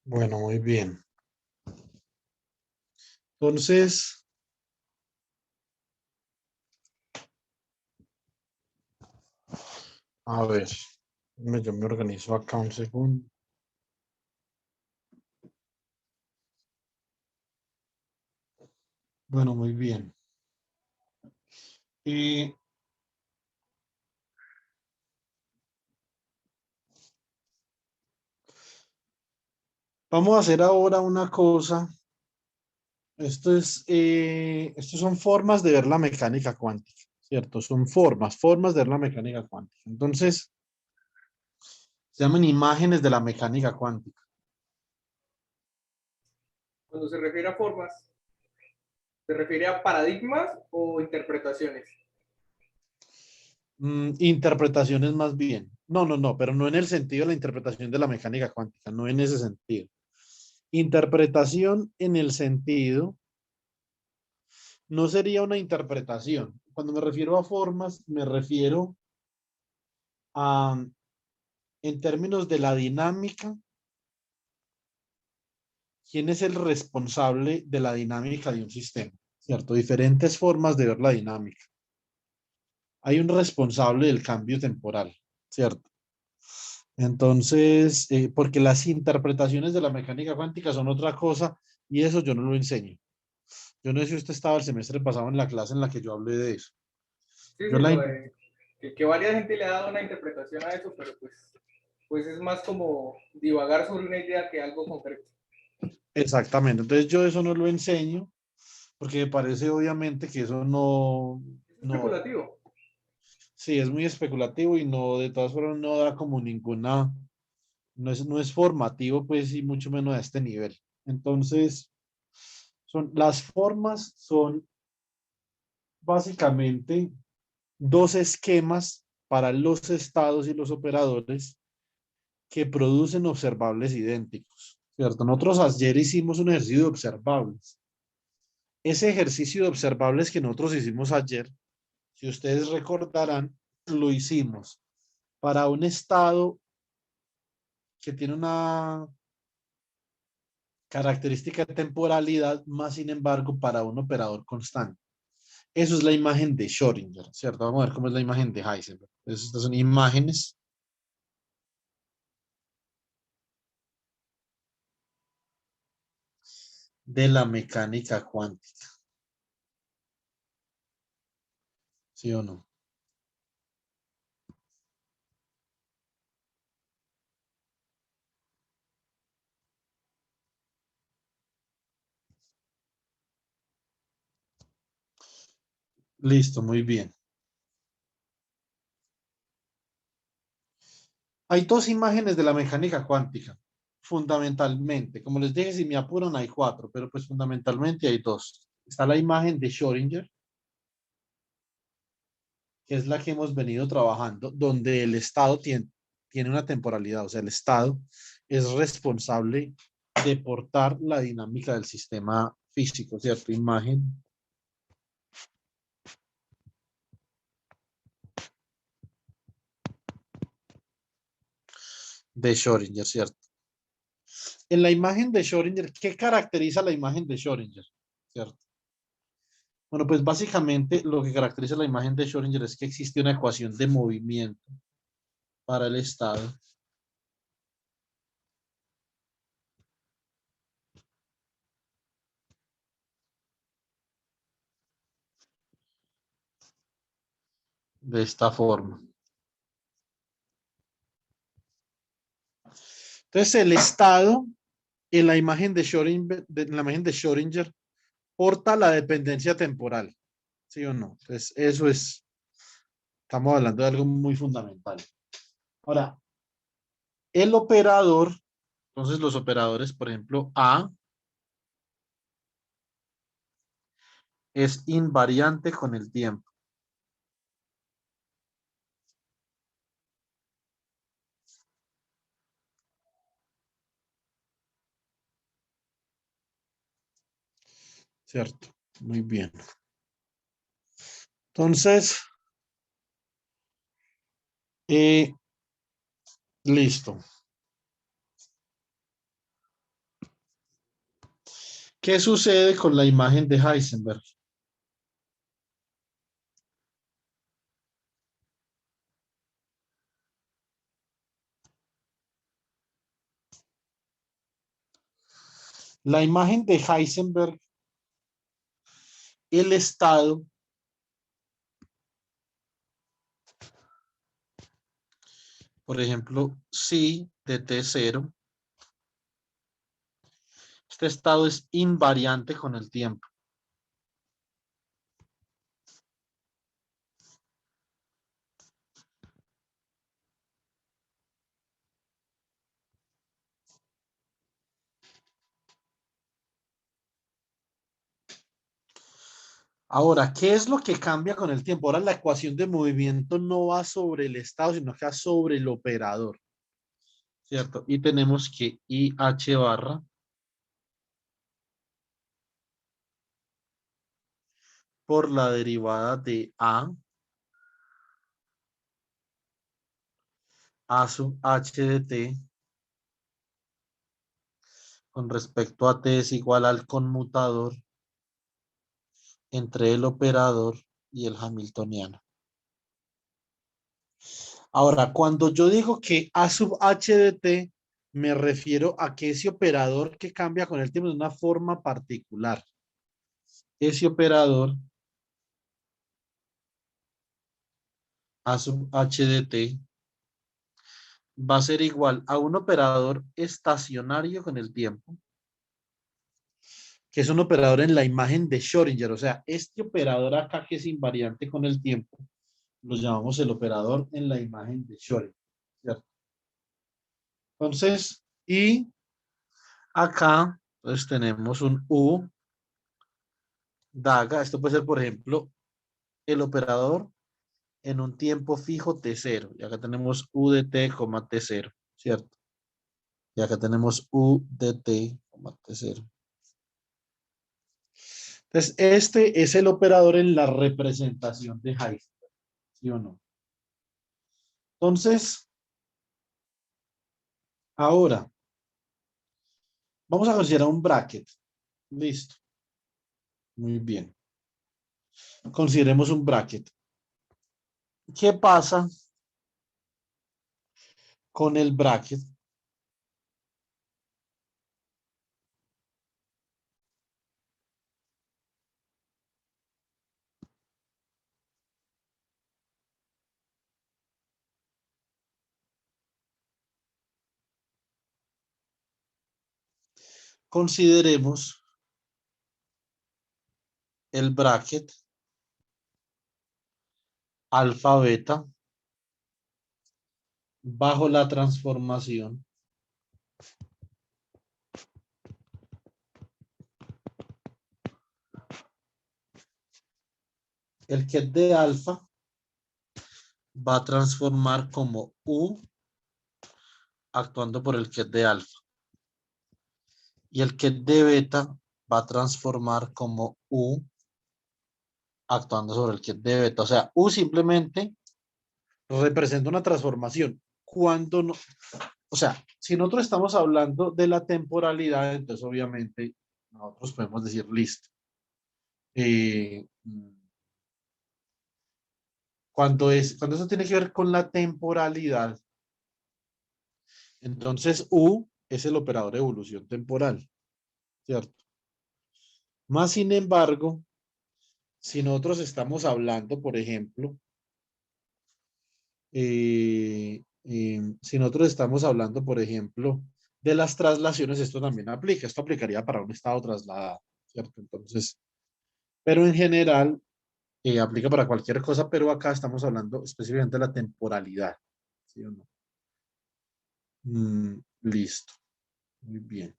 Bueno, muy bien. Entonces, a ver, yo me organizo acá un segundo. Bueno, muy bien. Y vamos a hacer ahora una cosa. Estos son formas de ver la mecánica cuántica, ¿cierto? Son formas de ver la mecánica cuántica. Entonces, se llaman imágenes de la mecánica cuántica. Cuando se refiere a formas, ¿se refiere a paradigmas o interpretaciones? Interpretaciones más bien. No, pero no en el sentido de la interpretación de la mecánica cuántica, no en ese sentido. Interpretación en el sentido, no sería una interpretación. Cuando me refiero a formas, me refiero a, en términos de la dinámica, quién es el responsable de la dinámica de un sistema, ¿cierto? Diferentes formas de ver la dinámica. Hay un responsable del cambio temporal, ¿cierto? Entonces, porque las interpretaciones de la mecánica cuántica son otra cosa y eso yo no lo enseño. Yo no sé si usted estaba el semestre pasado en la clase en la que yo hablé de eso. Sí, Yo sí, la, no, que varias gente le ha dado una interpretación a eso, pero pues es más como divagar sobre una idea que algo concreto. exactamente. Entonces yo eso no lo enseño porque me parece obviamente que eso Es no, especulativo. sí, es muy especulativo y no, de todas formas no da como ninguna, no es formativo pues y mucho menos a este nivel. Entonces, las formas son básicamente dos esquemas para los estados y los operadores que producen observables idénticos, ¿cierto? Nosotros ayer hicimos un ejercicio de observables. Ese ejercicio de observables que nosotros hicimos ayer, si ustedes recordarán, lo hicimos para un estado que tiene una característica de temporalidad, más sin embargo para un operador constante. Eso es la imagen de Schrödinger, ¿cierto? Vamos a ver cómo es la imagen de Heisenberg. Entonces, estas son imágenes de la mecánica cuántica, ¿sí o no? Listo, muy bien. Hay dos imágenes de la mecánica cuántica, fundamentalmente. Como les dije, si me apuran hay cuatro, pero pues fundamentalmente hay dos. Está la imagen de Schrödinger, que es la que hemos venido trabajando, donde el Estado tiene una temporalidad, o sea, el Estado es responsable de portar la dinámica del sistema físico, ¿cierto? Imagen de Schrödinger, ¿cierto? En la imagen de Schrödinger, ¿qué caracteriza la imagen de Schrödinger? ¿Cierto? Bueno, pues básicamente lo que caracteriza la imagen de Schrödinger es que existe una ecuación de movimiento para el estado de esta forma. Entonces, el estado en la imagen de Schrödinger, porta la dependencia temporal, ¿sí o no? Entonces, estamos hablando de algo muy fundamental. Ahora, el operador, entonces los operadores, por ejemplo, A es invariante con el tiempo, ¿cierto? Muy bien. Entonces, listo. ¿Qué sucede con la imagen de Heisenberg? La imagen de Heisenberg, el estado, por ejemplo, psi de T0, este estado es invariante con el tiempo. Ahora, ¿qué es lo que cambia con el tiempo? Ahora la ecuación de movimiento no va sobre el estado, sino que va sobre el operador, ¿cierto? Y tenemos que IH barra por la derivada de A sub H de T con respecto a T es igual al conmutador entre el operador y el hamiltoniano. Ahora, cuando yo digo que A sub H de T, me refiero a que ese operador que cambia con el tiempo de una forma particular. Ese operador A sub H de T va a ser igual a un operador estacionario con el tiempo, que es un operador en la imagen de Schrödinger. O sea, este operador acá que es invariante con el tiempo, lo llamamos el operador en la imagen de Schrödinger, ¿cierto? Entonces, y acá, pues tenemos un U daga. Esto puede ser, por ejemplo, el operador en un tiempo fijo T0. Y acá tenemos U de T, T0, ¿cierto? Y acá tenemos U de T, T0. Entonces, este es el operador en la representación de Heisenberg, ¿sí o no? Entonces, ahora, vamos a considerar un bracket. Listo. Muy bien. Consideremos un bracket. ¿Qué pasa con el bracket? Consideremos el bracket alfa beta bajo la transformación el que es de alfa va a transformar como U actuando por el que es de alfa. Y el que es de beta va a transformar como U actuando sobre el que es de beta. O sea, U simplemente representa una transformación. Cuando no, o sea, si nosotros estamos hablando de la temporalidad, entonces obviamente nosotros podemos decir listo. Eh, cuando eso tiene que ver con la temporalidad, entonces U es el operador de evolución temporal, ¿cierto? Más sin embargo, si nosotros estamos hablando, por ejemplo, si nosotros estamos hablando, por ejemplo, de las traslaciones, esto también aplica. Esto aplicaría para un estado trasladado, ¿cierto? Entonces, pero en general aplica para cualquier cosa, pero acá estamos hablando específicamente de la temporalidad, ¿sí o no? Listo. Muy bien.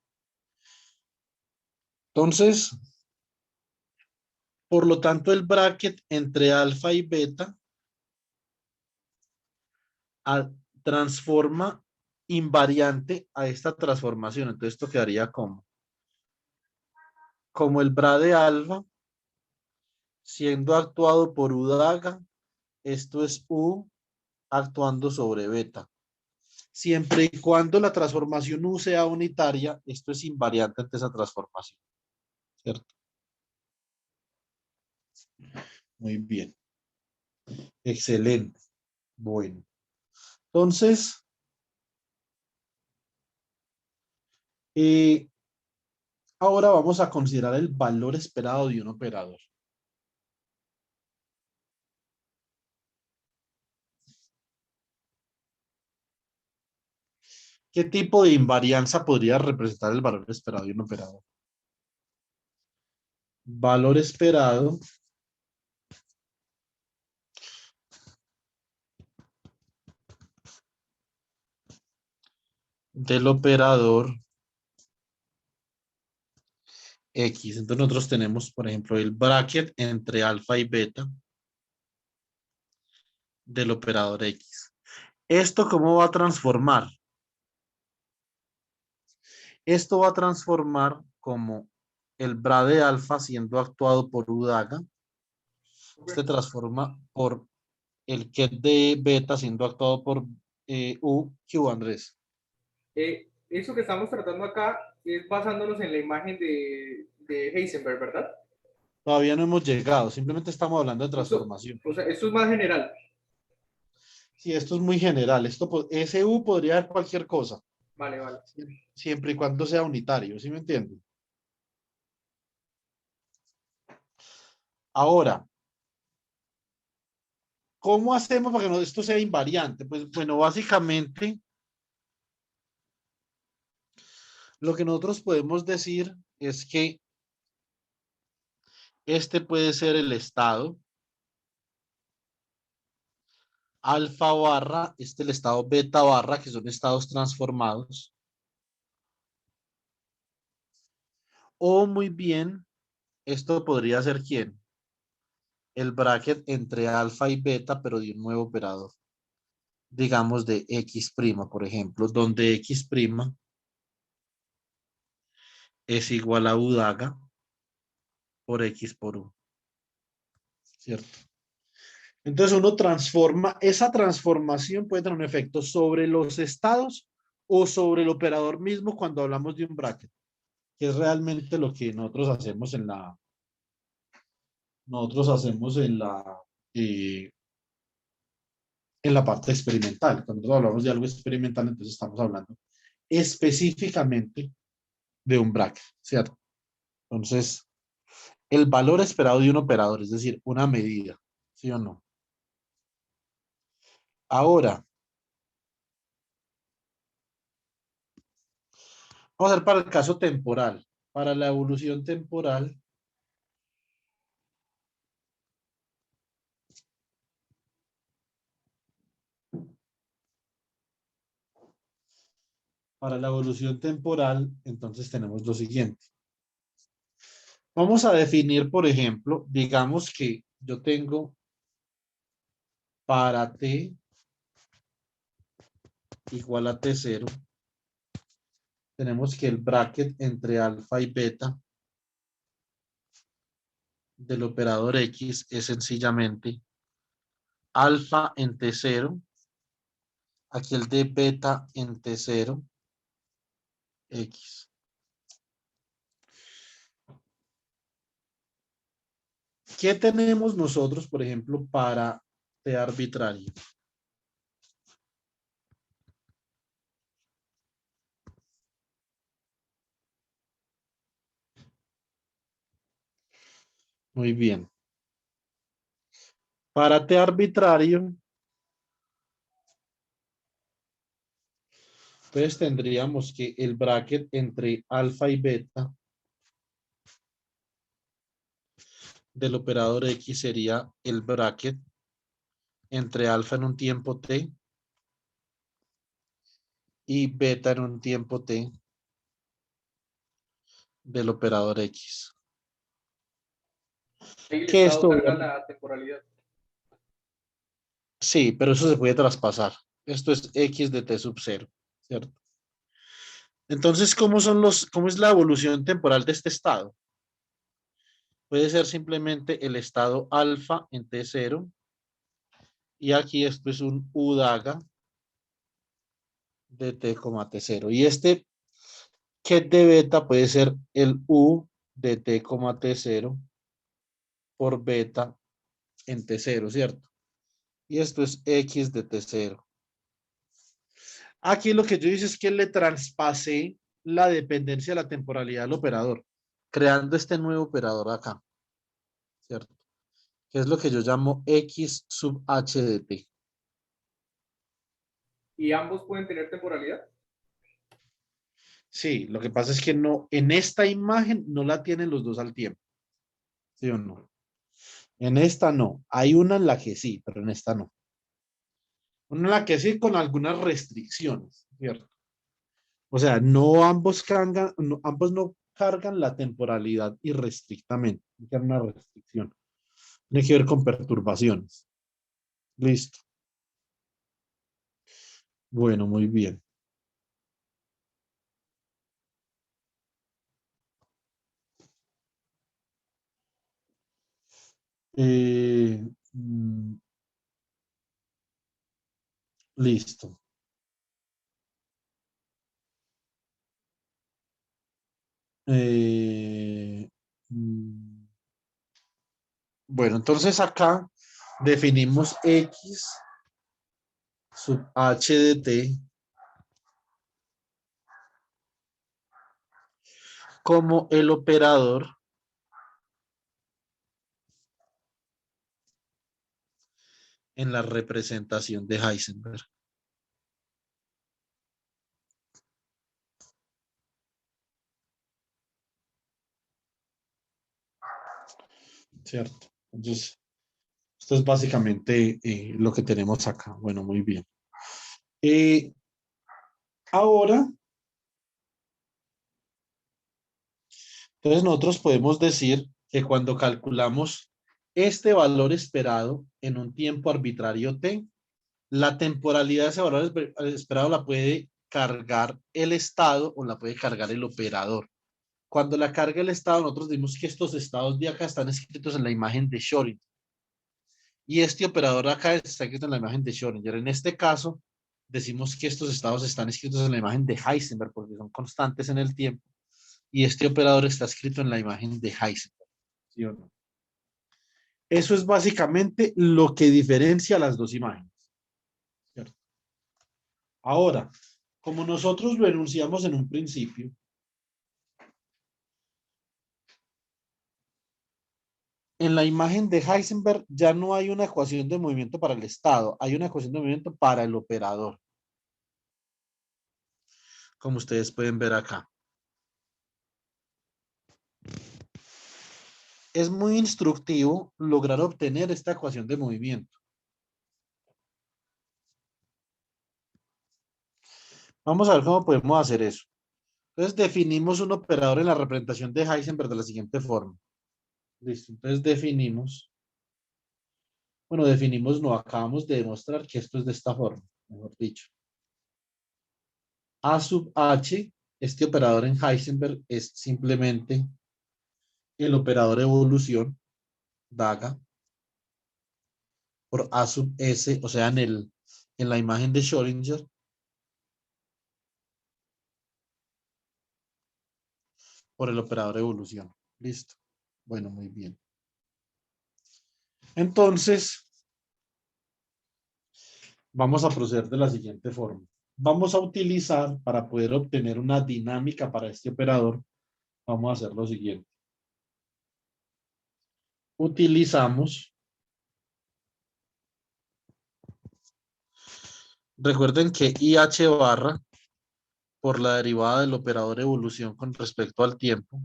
Entonces, por lo tanto, el bracket entre alfa y beta transforma invariante a esta transformación. Entonces, esto quedaría como el bra de alfa siendo actuado por U daga. Esto es U actuando sobre beta. Siempre y cuando la transformación U sea unitaria, esto es invariante ante esa transformación. ¿cierto? Muy bien. Excelente. Bueno. Entonces, ahora vamos a considerar el valor esperado de un operador. ¿Qué tipo de invarianza podría representar el valor esperado de un operador? Valor esperado del operador X. Entonces nosotros tenemos, por ejemplo, el bracket entre alfa y beta del operador X. ¿Esto cómo va a transformar? Esto va a transformar como el bra de alfa siendo actuado por U daga. Este transforma por el ket de beta siendo actuado por U Q, Andrés. Eso que estamos tratando acá es basándonos en la imagen de Heisenberg, ¿verdad? Todavía no hemos llegado, simplemente estamos hablando de Esto, transformación. o sea, esto es más general. Sí, esto es muy general. Ese U podría ser cualquier cosa, Vale, vale. siempre y cuando sea unitario, ¿sí me entienden? Ahora, ¿cómo hacemos para que esto sea invariante? Pues bueno, básicamente lo que nosotros podemos decir es que este puede ser el estado alfa barra, el estado beta barra, que son estados transformados. O muy bien, esto podría ser ¿quién? El bracket entre alfa y beta, pero de un nuevo operador. Digamos de X', por ejemplo, donde X' es igual a U daga por X por U, ¿cierto? Entonces uno transforma, esa transformación puede tener un efecto sobre los estados o sobre el operador mismo cuando hablamos de un bracket, que es realmente lo que nosotros hacemos eh, en la parte experimental. Cuando nosotros hablamos de algo experimental, entonces estamos hablando específicamente de un bracket, ¿cierto? Entonces, el valor esperado de un operador, es decir, una medida, ¿sí o no? Ahora, vamos a ver para el caso temporal. Para la evolución temporal, entonces tenemos lo siguiente. Vamos a definir, por ejemplo, digamos que yo tengo para t igual a t0, tenemos que el bracket entre alfa y beta del operador X es sencillamente alfa en t0, aquí el de beta en t0, X. ¿Qué tenemos nosotros, por ejemplo, para t arbitrario? Muy bien. Para t arbitrario, pues tendríamos que el bracket entre alfa y beta del operador X sería el bracket entre alfa en un tiempo t y beta en un tiempo t del operador X. Ahí el Que estado esto, carga la temporalidad. sí, pero eso se puede traspasar. Esto es X de t sub 0, ¿cierto? Entonces, ¿cómo es la evolución temporal de este estado? Puede ser simplemente el estado alfa en t0 y aquí esto es un U daga de t, t0. Y este ket de beta puede ser el U de t, t0 por beta en t0, ¿cierto? Y esto es x de t0. Aquí lo que yo hice es que le traspasé la dependencia de la temporalidad del operador, creando este nuevo operador acá, ¿cierto? Que es lo que yo llamo x sub h de t. ¿Y ambos pueden tener temporalidad? Sí, lo que pasa es que no, en esta imagen no la tienen los dos al tiempo, ¿sí o no? En esta no. Hay una en la que sí, pero en esta no. Una en la que sí con algunas restricciones, ¿cierto? O sea, no ambos cargan, no, ambos no cargan la temporalidad irrestrictamente. Tiene una restricción. Tiene que ver con perturbaciones. Listo. Bueno, muy bien. Eh, mm, listo. Eh, mm, bueno, entonces acá definimos x sub h de t como el operador en la representación de Heisenberg. ¿Cierto? Entonces, esto es básicamente lo que tenemos acá. Bueno, muy bien. Eh, ahora, entonces nosotros podemos decir que cuando calculamos este valor esperado en un tiempo arbitrario t, la temporalidad de ese valor esperado la puede cargar el estado o la puede cargar el operador. Cuando la carga el estado, nosotros decimos que estos estados de acá están escritos en la imagen de Schrödinger. Y este operador acá está escrito en la imagen de Schrödinger. En este caso, decimos que estos estados están escritos en la imagen de Heisenberg porque son constantes en el tiempo. Y este operador está escrito en la imagen de Heisenberg. ¿Sí o no? Eso es básicamente lo que diferencia las dos imágenes. ¿Cierto? Ahora, como nosotros lo enunciamos en un principio, en la imagen de Heisenberg ya no hay una ecuación de movimiento para el estado, hay una ecuación de movimiento para el operador, como ustedes pueden ver acá. Es muy instructivo lograr obtener esta ecuación de movimiento. Vamos a ver cómo podemos hacer eso. Entonces definimos un operador en la representación de Heisenberg de la siguiente forma. Listo. Entonces definimos, no, acabamos de demostrar que esto es de esta forma, mejor dicho. A sub h, este operador en Heisenberg es simplemente el operador evolución, DAGA, por A sub S, o sea, en la imagen de Schrödinger, por el operador evolución. Listo. Bueno, muy bien. Entonces, vamos a proceder de la siguiente forma. Vamos a utilizar, para poder obtener una dinámica para este operador, vamos a hacer lo siguiente. Utilizamos, recuerden que IH barra por la derivada del operador evolución con respecto al tiempo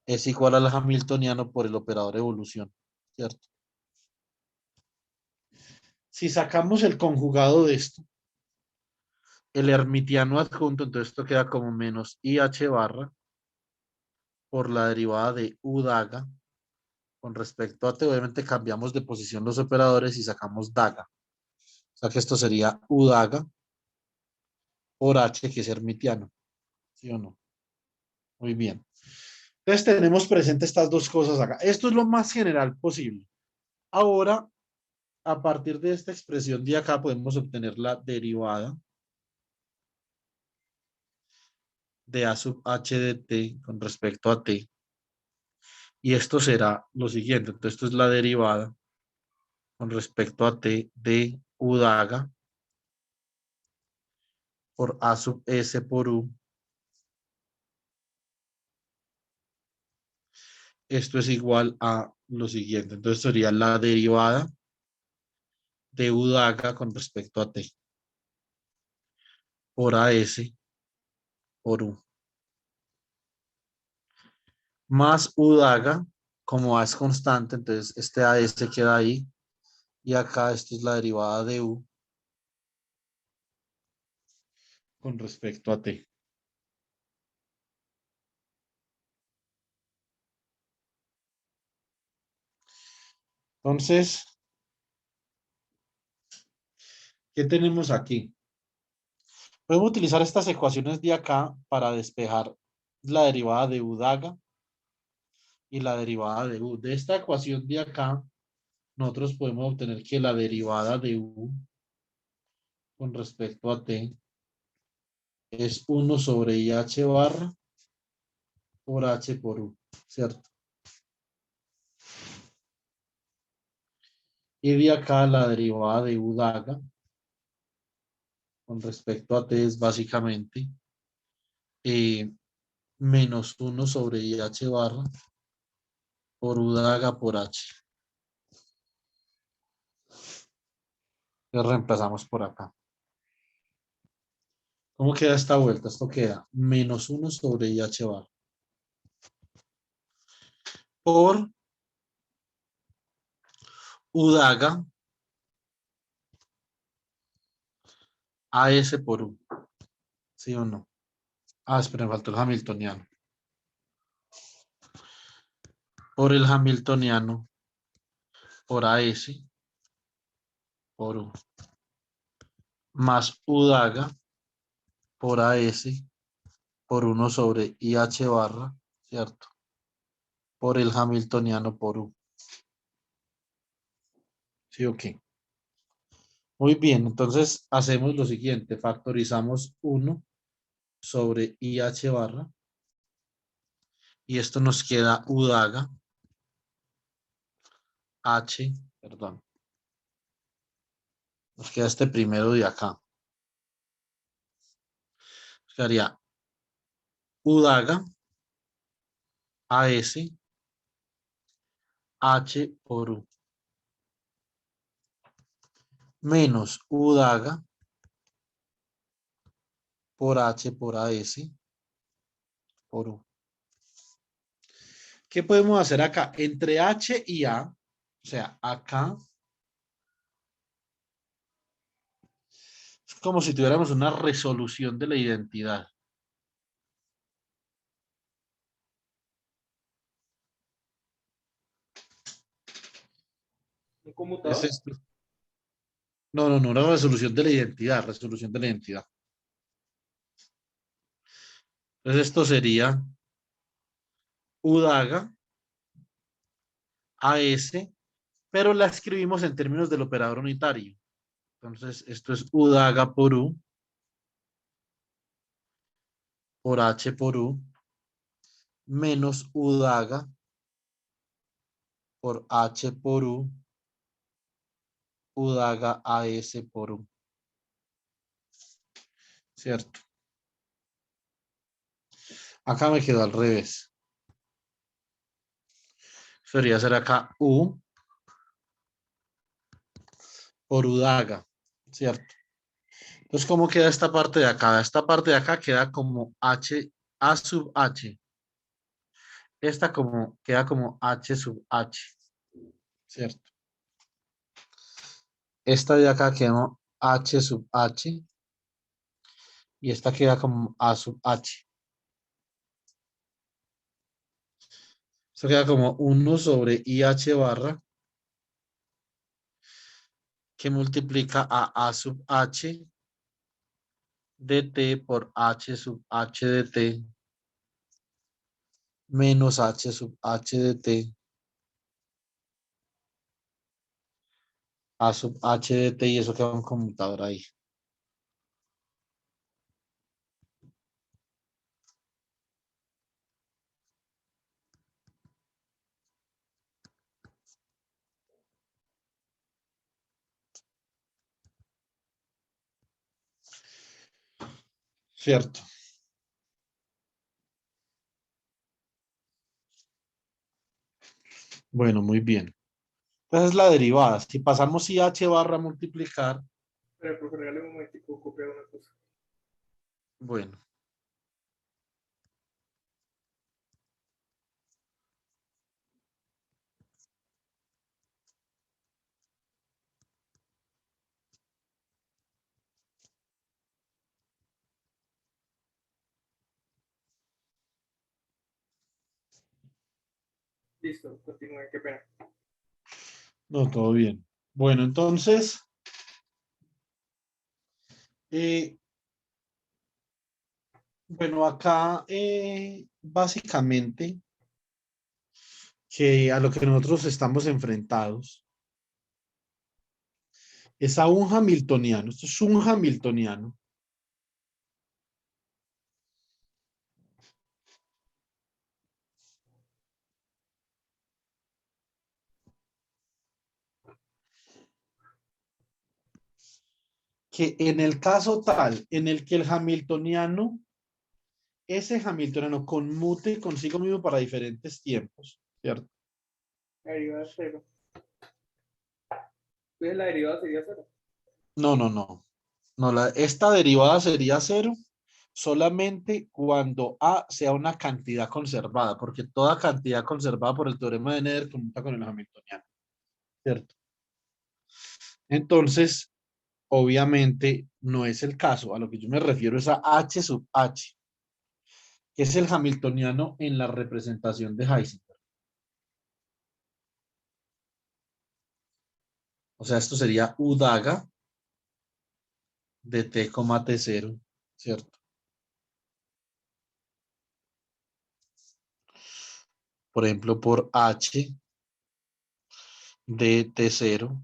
es igual al hamiltoniano por el operador evolución, ¿cierto? Si sacamos el conjugado de esto, el hermitiano adjunto, entonces esto queda como menos IH barra por la derivada de U daga con respecto a T. Obviamente cambiamos de posición los operadores y sacamos daga. O sea que esto sería U daga por H, que es hermitiano. ¿Sí o no? Muy bien. Entonces tenemos presente estas dos cosas acá. Esto es lo más general posible. Ahora, a partir de esta expresión de acá, podemos obtener la derivada de A sub h de t con respecto a t. Y esto será lo siguiente. Entonces, esto es la derivada con respecto a t de u daga por A sub s por u. Esto es igual a lo siguiente. Entonces, sería la derivada de u daga con respecto a t por AS por u. Más u daga, como A es constante, entonces este AS queda ahí. Y acá esto es la derivada de u con respecto a t. Entonces, ¿qué tenemos aquí? Podemos utilizar estas ecuaciones de acá para despejar la derivada de u daga y la derivada de u. De esta ecuación de acá, nosotros podemos obtener que la derivada de u con respecto a t es 1 sobre IH barra por H por U, ¿cierto? Y de acá la derivada de U daga con respecto a T es básicamente eh, menos 1 sobre IH barra por U daga por H. Lo reemplazamos por acá. ¿Cómo queda esta vuelta? Esto queda menos 1 sobre IH barra por U daga AS por U. ¿Sí o no? Ah, espera, me faltó el hamiltoniano. Por el hamiltoniano por AS por U. Más U daga por AS por 1 sobre IH barra, ¿cierto? Por el hamiltoniano por U. ¿Sí o qué? Muy bien, entonces hacemos lo siguiente, factorizamos 1 sobre IH barra y esto nos queda U daga H, perdón, nos queda este primero de acá. Nos quedaría U daga AS H por U menos U daga por H por AS por U. ¿Qué podemos hacer acá? Entre H y A, o sea, acá es como si tuviéramos una resolución de la identidad. ¿Un Es conmutador? esto. No, no, no, una resolución de la identidad, resolución de la identidad. Entonces esto sería U daga AS, pero la escribimos en términos del operador unitario. Entonces esto es U daga por U, por H por U, menos U daga por H por U daga AS por U. ¿Cierto? Acá me quedó al revés. Debería ser acá U por U daga, ¿cierto? Entonces, ¿cómo queda esta parte de acá? Esta parte de acá queda como H, A sub H. Esta como, queda como H sub H, ¿cierto? Esta de acá queda H sub H y esta queda como A sub H. Esto queda como 1 sobre IH barra que multiplica a sub H de T por H sub H de T menos H sub H de T A sub H de T y eso queda un conmutador ahí. ¿cierto? Bueno, muy bien. Esa es la derivada. Si pasamos IH barra multiplicar, Pero, profe, regálame un momentico, copiar una cosa. bueno, Listo, continúe, qué pena. no, todo bien. Bueno, entonces, eh, bueno, acá básicamente que a lo que nosotros estamos enfrentados es a un hamiltoniano. Esto es un hamiltoniano que en el caso tal en el que el hamiltoniano, ese hamiltoniano conmute consigo mismo para diferentes tiempos, ¿cierto? La derivada es cero. Entonces la derivada sería cero. No, no, no. No, esta derivada sería cero solamente cuando A sea una cantidad conservada, porque toda cantidad conservada por el teorema de Nether conmuta con el hamiltoniano, ¿cierto? Entonces, obviamente, no es el caso. A lo que yo me refiero es a H sub H, que es el hamiltoniano en la representación de Heisenberg. O sea, esto sería U daga de T, T cero, ¿cierto? Por ejemplo, por H de T cero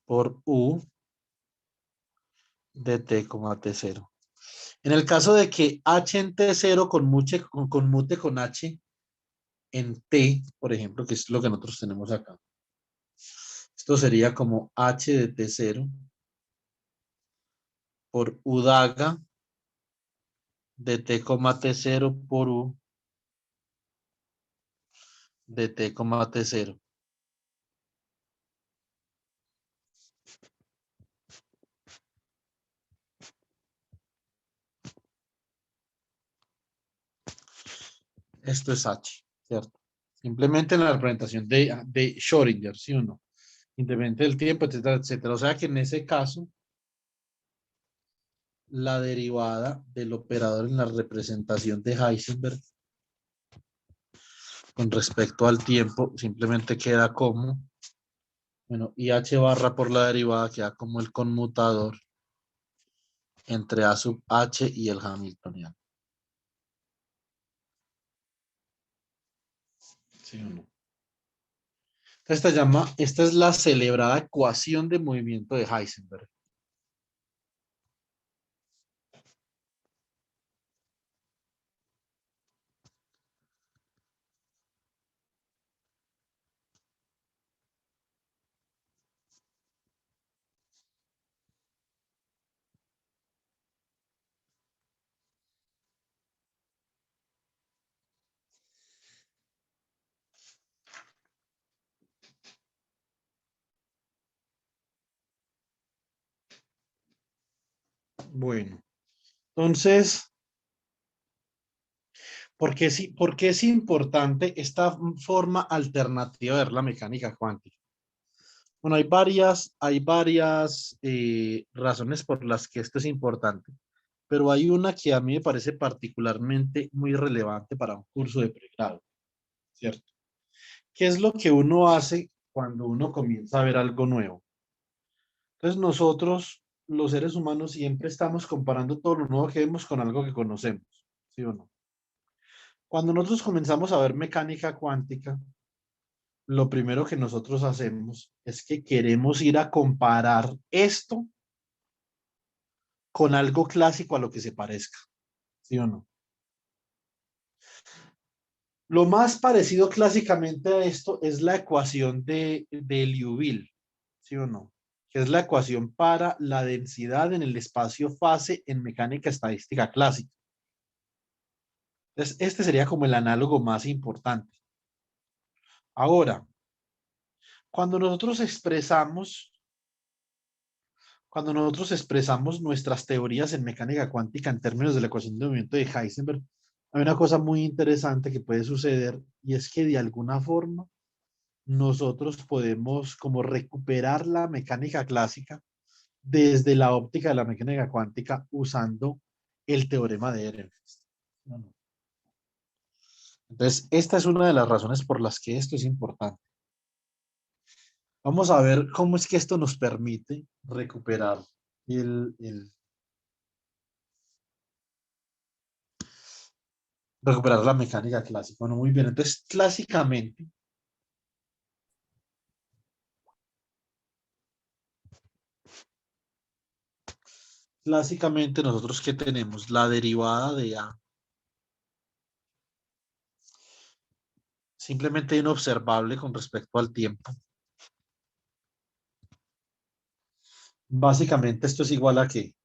por U de T, T cero. En el caso de que H en T0 conmute con H en T, por ejemplo, que es lo que nosotros tenemos acá. Esto sería como H de T0 por U daga de T, T0 por U de T, T0. Esto es H, ¿cierto? Simplemente en la representación de Schrödinger, ¿sí o no? Independiente del tiempo, etcétera, etcétera. O sea que en ese caso, la derivada del operador en la representación de Heisenberg con respecto al tiempo simplemente queda como, bueno, IH barra por la derivada queda como el conmutador entre A sub H y el hamiltoniano. ¿Sí o no? Esta es la celebrada ecuación de movimiento de Heisenberg. Bueno, entonces, por qué es importante esta forma alternativa de ver la mecánica cuántica? Bueno, hay varias razones por las que esto es importante, pero hay una que a mí me parece particularmente muy relevante para un curso de pregrado, ¿cierto? ¿Qué es lo que uno hace cuando uno comienza a ver algo nuevo? Entonces nosotros, los seres humanos, siempre estamos comparando todo lo nuevo que vemos con algo que conocemos, ¿sí o no? Cuando nosotros comenzamos a ver mecánica cuántica, lo primero que nosotros hacemos es que queremos ir a comparar esto con algo clásico a lo que se parezca, ¿sí o no? Lo más parecido clásicamente a esto es la ecuación de Liouville, ¿sí o no? que es la ecuación para la densidad en el espacio fase en mecánica estadística clásica. Entonces, este sería como el análogo más importante. Ahora, cuando nosotros expresamos, nuestras teorías en mecánica cuántica en términos de la ecuación de movimiento de Heisenberg, hay una cosa muy interesante que puede suceder y es que de alguna forma nosotros podemos como recuperar la mecánica clásica desde la óptica de la mecánica cuántica usando el teorema de Ehrenfest. Entonces, esta es una de las razones por las que esto es importante. Vamos a ver cómo es que esto nos permite recuperar recuperar la mecánica clásica. Bueno, muy bien. Entonces, clásicamente nosotros ¿qué tenemos? La derivada de A. Simplemente hay un observable con respecto al tiempo. Básicamente esto es igual a ¿qué?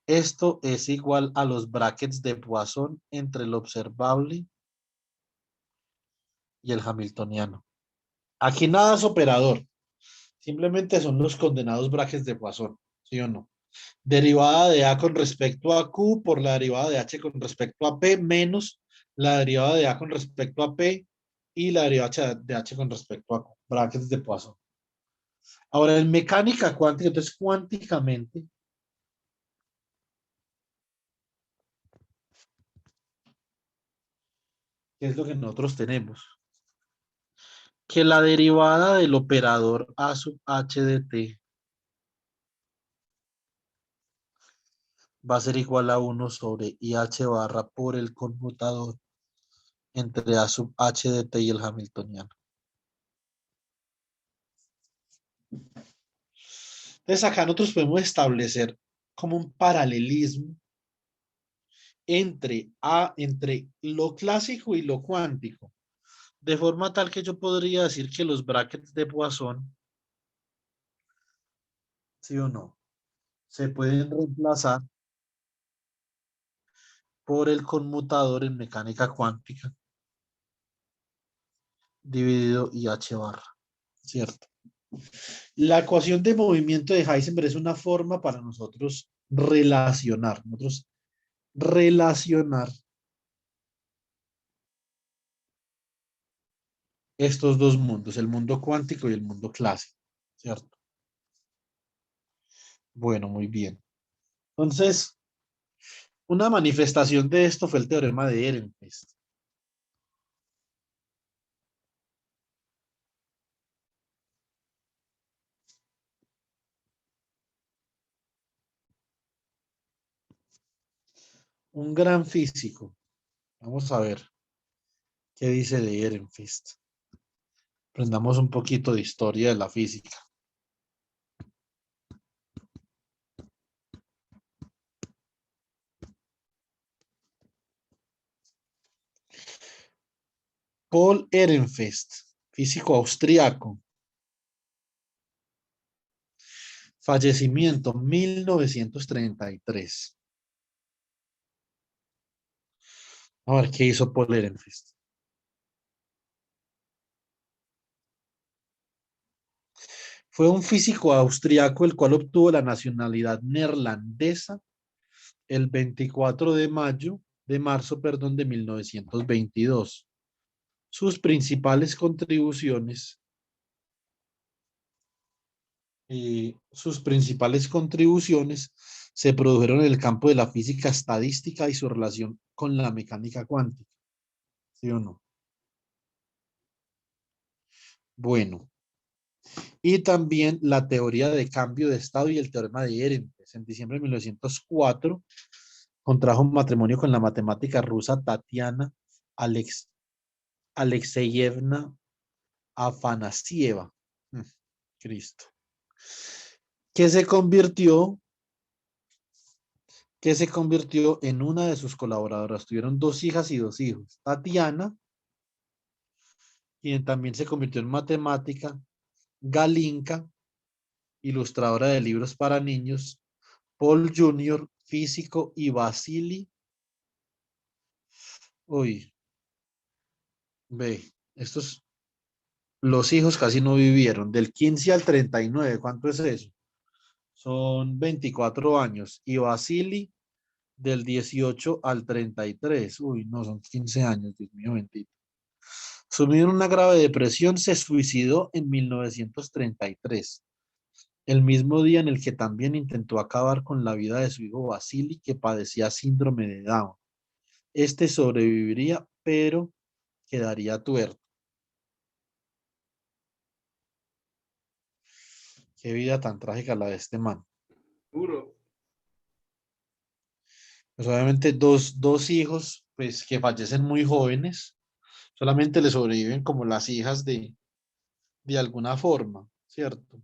Esto es igual a los brackets de Poisson entre el observable y el hamiltoniano. Aquí nada es operador. Simplemente son los condenados brackets de Poisson. ¿Sí o no? Derivada de A con respecto a Q por la derivada de H con respecto a P menos la derivada de A con respecto a P y la derivada de H con respecto a Q. Brackets de Poisson. Ahora, en mecánica cuántica, entonces cuánticamente, ¿qué es lo que nosotros tenemos? Que la derivada del operador A sub H de T va a ser igual a 1 sobre IH barra por el conmutador entre A sub H de T y el hamiltoniano. Entonces acá nosotros podemos establecer como un paralelismo entre lo clásico y lo cuántico, de forma tal que yo podría decir que los brackets de Poisson, ¿sí o no? Se pueden reemplazar por el conmutador en mecánica cuántica dividido IH barra, ¿cierto? La ecuación de movimiento de Heisenberg es una forma para relacionar estos dos mundos, el mundo cuántico y el mundo clásico, ¿cierto? Bueno, muy bien. Entonces, una manifestación de esto fue el teorema de Ehrenfest. Un gran físico. Vamos a ver qué dice de Ehrenfest. Aprendamos un poquito de historia de la física. Paul Ehrenfest, físico austriaco. Fallecimiento 1933. A ver qué hizo Paul Ehrenfest. Fue un físico austriaco el cual obtuvo la nacionalidad neerlandesa el 24 de marzo, de 1922. Sus principales contribuciones se produjeron en el campo de la física estadística y su relación con la mecánica cuántica. ¿Sí o no? Bueno, y también la teoría de cambio de estado y el teorema de Ehrenfest. En diciembre de 1904 contrajo un matrimonio con la matemática rusa Tatiana Alexeyevna Afanasieva. Cristo. Que se convirtió en una de sus colaboradoras. Tuvieron dos hijas y dos hijos. Tatiana, quien también se convirtió en matemática, Galinka, ilustradora de libros para niños, Paul Jr., físico, y Vasily, uy, ve, estos, los hijos casi no vivieron, del 15 al 39, ¿cuánto es eso? Son 24 años, y Vasily del 18 al 33, uy, no, son 15 años, Dios mío, bendito. Sumido en una grave depresión, se suicidó en 1933, el mismo día en el que también intentó acabar con la vida de su hijo Vasily, que padecía síndrome de Down. Este sobreviviría, pero quedaría tuerto. Qué vida tan trágica la de este man. Duro. Pues obviamente dos hijos, pues que fallecen muy jóvenes, solamente le sobreviven como las hijas de alguna forma, ¿cierto?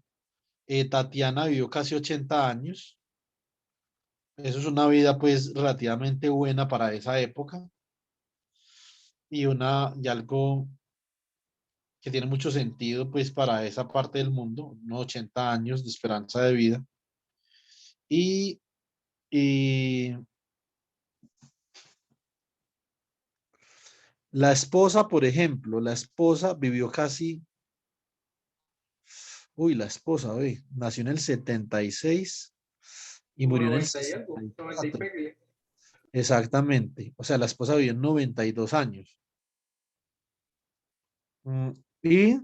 Tatiana vivió casi 80 años. Eso es una vida pues relativamente buena para esa época y algo que tiene mucho sentido pues para esa parte del mundo, unos 80 años de esperanza de vida. Y, y la esposa, por ejemplo, la esposa vivió casi, uy, la esposa, uy, nació en el 76 y Como murió en el 90 y algo, 90 y 64. pegue. Exactamente. O sea, la esposa vivió en 92 años. Y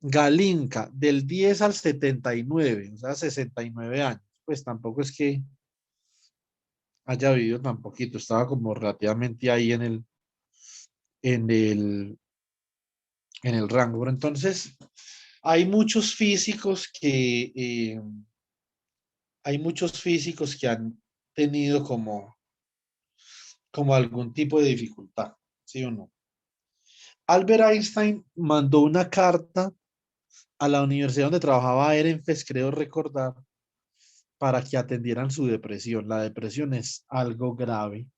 Galinka, del 10 al 79, o sea, 69 años. Pues tampoco es que haya vivido tan poquito, estaba como relativamente ahí en el, en el rango. Pero entonces, hay muchos físicos hay muchos físicos que han tenido como algún tipo de dificultad, ¿sí o no? Albert Einstein mandó una carta a la universidad donde trabajaba Ehrenfest, creo recordar, para que atendieran su depresión. La depresión es algo grave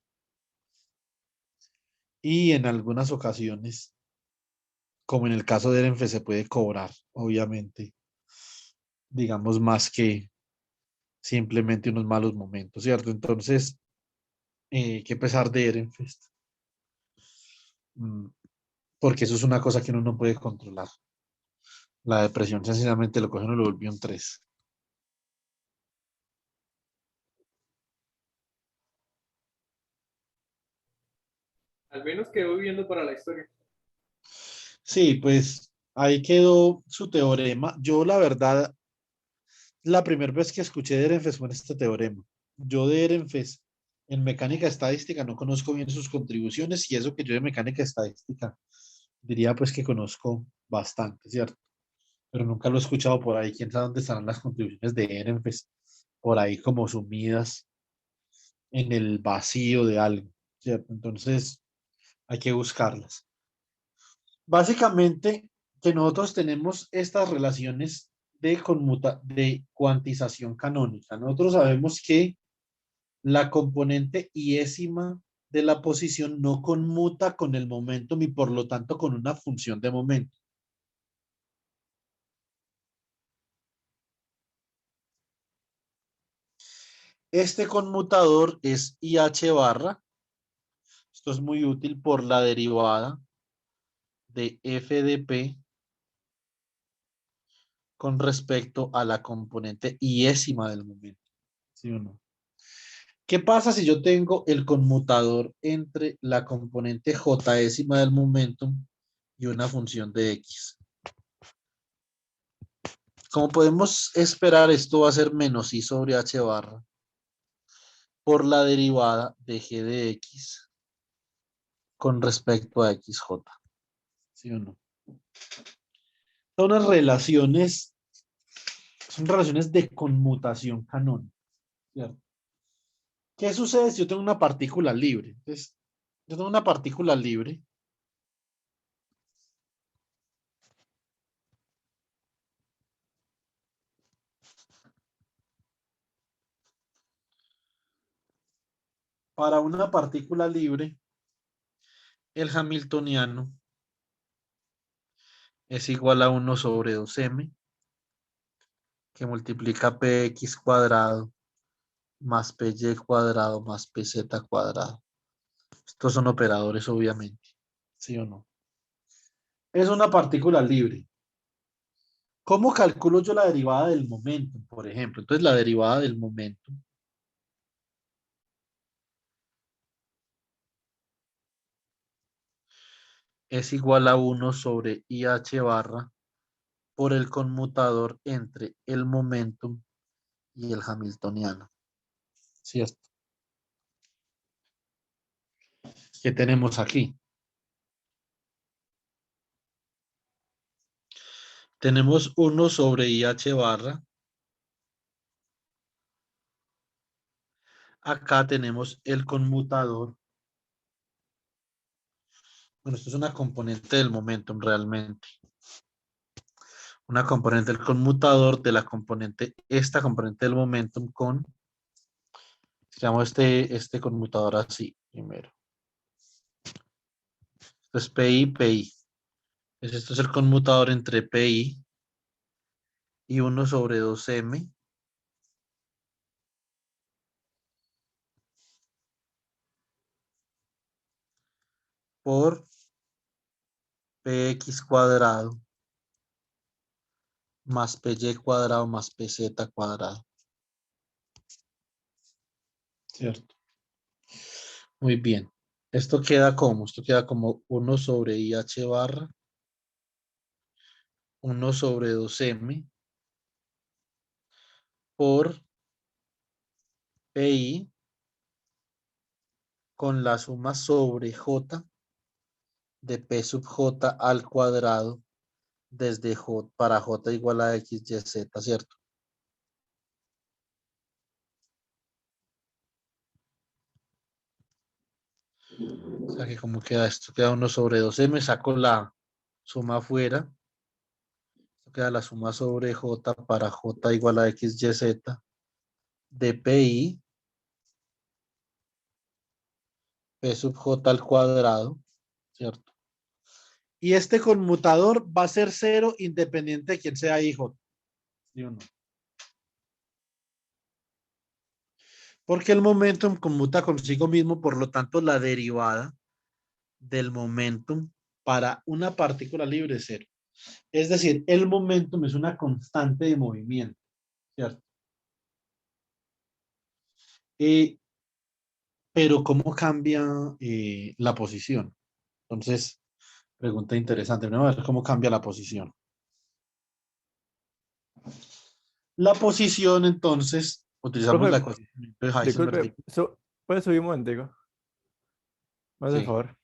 y en algunas ocasiones, como en el caso de Ehrenfest, se puede cobrar, obviamente, digamos, más que simplemente unos malos momentos, ¿cierto? Entonces, qué pesar de Ehrenfest, mm, porque eso es una cosa que uno no puede controlar. La depresión sencillamente lo coge uno y lo volvió un 3. Al menos quedó viviendo para la historia. Sí, pues ahí quedó su teorema. Yo, la verdad, la primera vez que escuché de Ehrenfest fue en este teorema. Yo de Ehrenfest en mecánica estadística no conozco bien sus contribuciones y eso que yo de mecánica estadística diría pues que conozco bastante, ¿cierto? Pero nunca lo he escuchado por ahí. ¿Quién sabe dónde estarán las contribuciones de Ehrenfest? Por ahí como sumidas en el vacío de algo, ¿cierto? Entonces hay que buscarlas. Básicamente que nosotros tenemos estas relaciones de cuantización canónica. Nosotros sabemos que la componente iésima de la posición no conmuta con el momentum y por lo tanto con una función de momento. Este conmutador es IH barra. Esto es muy útil por la derivada de f de p con respecto a la componente iésima del momento. ¿Sí o no? ¿Qué pasa si yo tengo el conmutador entre la componente jésima del momentum y una función de x? Como podemos esperar, esto va a ser menos i sobre h barra por la derivada de g de x con respecto a xj. ¿Sí o no? Son unas relaciones, son relaciones de conmutación canónica, ¿cierto? ¿Qué sucede si yo tengo una partícula libre? Entonces, yo tengo una partícula libre. Para una partícula libre, el hamiltoniano es igual a 1 sobre 2m que multiplica px cuadrado más py cuadrado más pz cuadrado. Estos son operadores, obviamente. ¿Sí o no? Es una partícula libre. ¿Cómo calculo yo la derivada del momento, por ejemplo? Entonces, la derivada del momento es igual a 1 sobre IH barra por el conmutador entre el momentum y el hamiltoniano. ¿Cierto? ¿Qué tenemos aquí? Tenemos 1 sobre IH barra. Acá tenemos el conmutador. Bueno, esto es una componente del momentum realmente. Una componente del conmutador de la componente, esta componente del momentum con, llamo este conmutador así primero. Esto es PI, PI. Entonces, esto es el conmutador entre PI y 1 sobre 2M por PX cuadrado más PY cuadrado más PZ cuadrado. ¿Cierto? Muy bien. Esto queda como, esto queda como 1 sobre IH barra, 1 sobre 2M por PI con la suma sobre J de P sub J al cuadrado desde J para J igual a X, Y, Z, ¿cierto? O sea que como queda esto, queda 1 sobre 2M, saco la suma afuera, esto queda la suma sobre J para J igual a X, Y, Z de PI, P sub J al cuadrado, ¿cierto? Y este conmutador va a ser cero independiente de quién sea hijo. ¿Sí o no? Porque el momentum conmuta consigo mismo, por lo tanto, la derivada del momentum para una partícula libre es cero. Es decir, el momentum es una constante de movimiento, ¿cierto? Pero ¿cómo cambia la posición? Entonces, pregunta interesante. Vamos a ver cómo cambia la posición. La posición, entonces, utilizamos la Profe, ecuación de Heisenberg. disculpe, ¿puede subir un momentico? ¿Me hace el Sí, favor?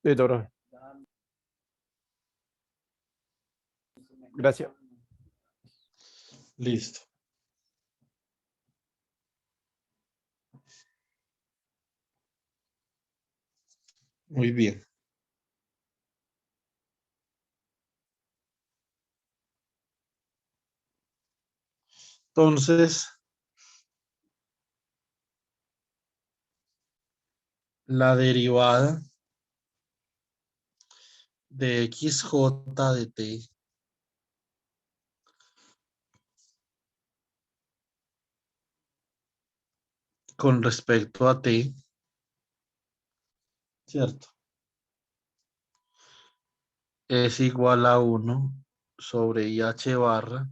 Listo, profe. Gracias. listo. Muy bien. Entonces, la derivada de xj de t con respecto a t, ¿cierto? Es igual a 1 sobre IH barra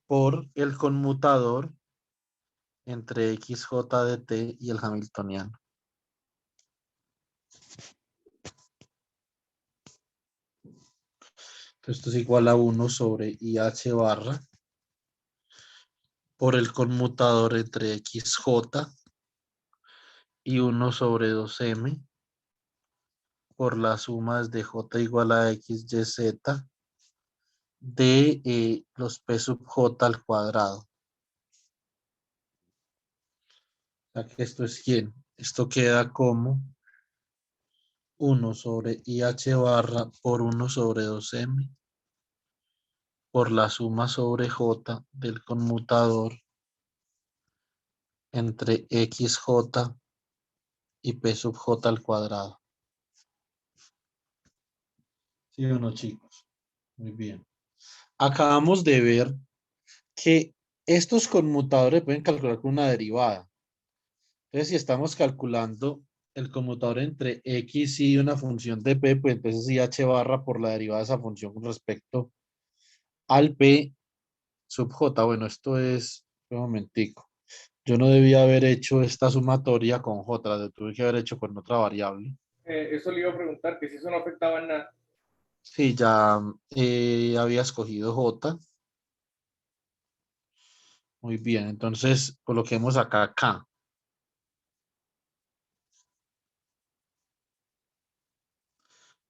por el conmutador entre xj de t y el hamiltoniano. Entonces, esto es igual a 1 sobre IH barra por el conmutador entre xj y 1 sobre 2m por las sumas de j igual a x, y, z de los p sub j al cuadrado. O sea que esto es ¿quién? Esto queda como 1 sobre IH barra por 1 sobre 2M por la suma sobre J del conmutador entre XJ y P sub J al cuadrado. ¿Sí o no, chicos? Muy bien. Acabamos de ver que estos conmutadores pueden calcular con una derivada. Entonces, si estamos calculando el conmutador entre X y una función de P, pues entonces IH barra por la derivada de esa función con respecto al P sub J. Bueno, esto es, un momentico. Yo no debía haber hecho esta sumatoria con J, la tuve que haber hecho con otra variable. Eso le iba a preguntar, que si eso no afectaba en nada. Sí, ya había escogido J. Muy bien, entonces coloquemos acá K.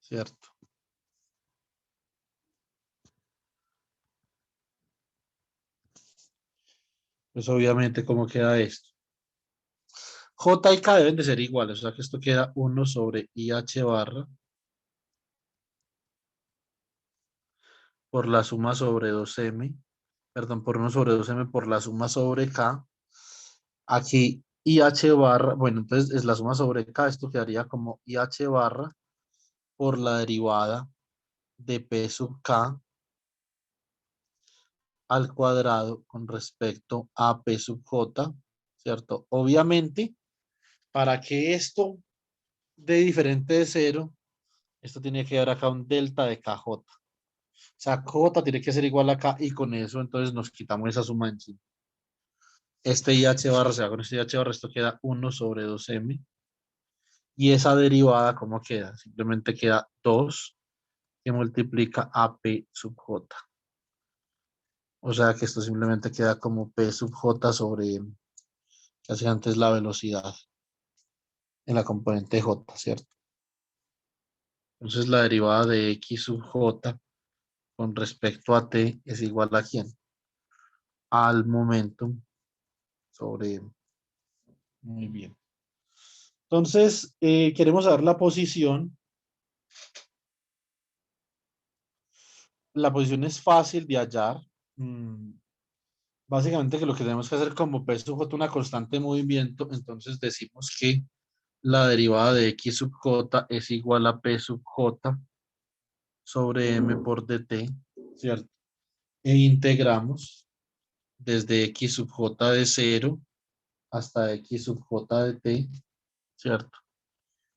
¿Cierto? Pues obviamente, ¿cómo queda esto? J y K deben de ser iguales, o sea que esto queda 1 sobre IH barra por la suma sobre 2M, perdón, por 1 sobre 2M por la suma sobre K. Aquí IH barra, bueno, entonces es la suma sobre K, esto quedaría como IH barra por la derivada de P sub K al cuadrado con respecto a P sub J, ¿cierto? Obviamente, para que esto dé diferente de cero, esto tiene que dar acá un delta de KJ. O sea, J tiene que ser igual a K y con eso entonces nos quitamos esa suma encima. Este IH barra se va con este IH barra, esto queda 1 sobre 2M. Y esa derivada, ¿cómo queda? Simplemente queda 2 que multiplica a P sub J. O sea que esto simplemente queda como P sub J sobre, casi antes la velocidad en la componente J, ¿cierto? Entonces la derivada de X sub J con respecto a T es igual a ¿quién? Al momentum sobre M. Muy bien. Entonces, queremos saber la posición. La posición es fácil de hallar. Mm, Básicamente que lo que tenemos que hacer como P sub J una constante de movimiento, entonces decimos que la derivada de X sub J es igual a P sub J sobre M por dt, ¿cierto? E integramos desde X sub J de 0 hasta X sub J de t, ¿cierto?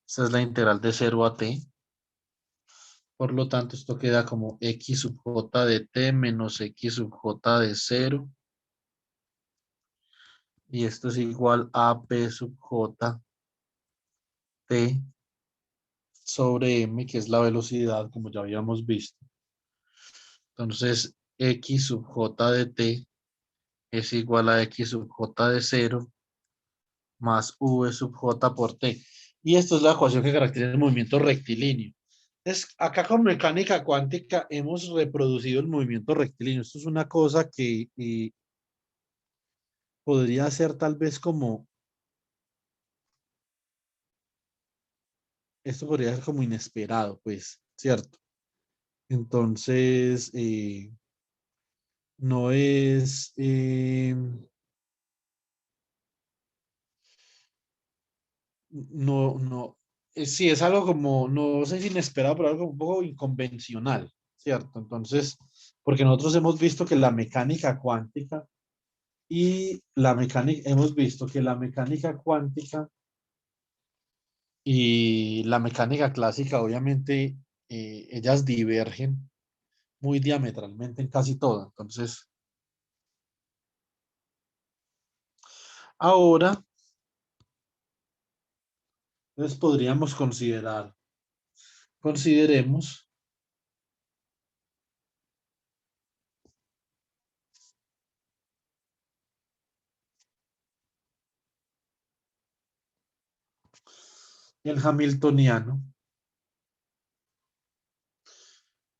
Esta es la integral de 0 a t. Por lo tanto, esto queda como X sub J de t menos X sub J de 0. Y esto es igual a P sub J t sobre m, que es la velocidad, como ya habíamos visto. Entonces, X sub J de t es igual a X sub J de 0 más V sub J por t. Y esto es la ecuación que caracteriza el movimiento rectilíneo. Entonces, acá con mecánica cuántica hemos reproducido el movimiento rectilíneo. Esto es una cosa que podría ser tal vez como, esto podría ser como inesperado, pues, ¿cierto? Entonces, no es, no, sí, es algo como, no sé si inesperado, pero algo un poco inconvencional, ¿cierto? Entonces, porque nosotros hemos visto que la mecánica cuántica hemos visto que la mecánica cuántica y la mecánica clásica, obviamente, ellas divergen muy diametralmente en casi todo. Entonces, ahora, entonces podríamos consideremos el hamiltoniano,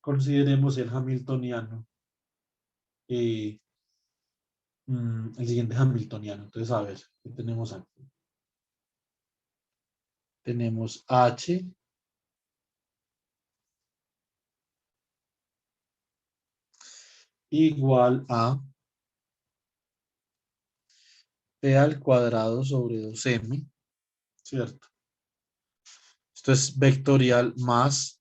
consideremos el hamiltoniano, eh, el siguiente hamiltoniano. Entonces, a ver, ¿qué tenemos aquí? tenemos H igual a P al cuadrado sobre 2M, ¿cierto? Esto es vectorial más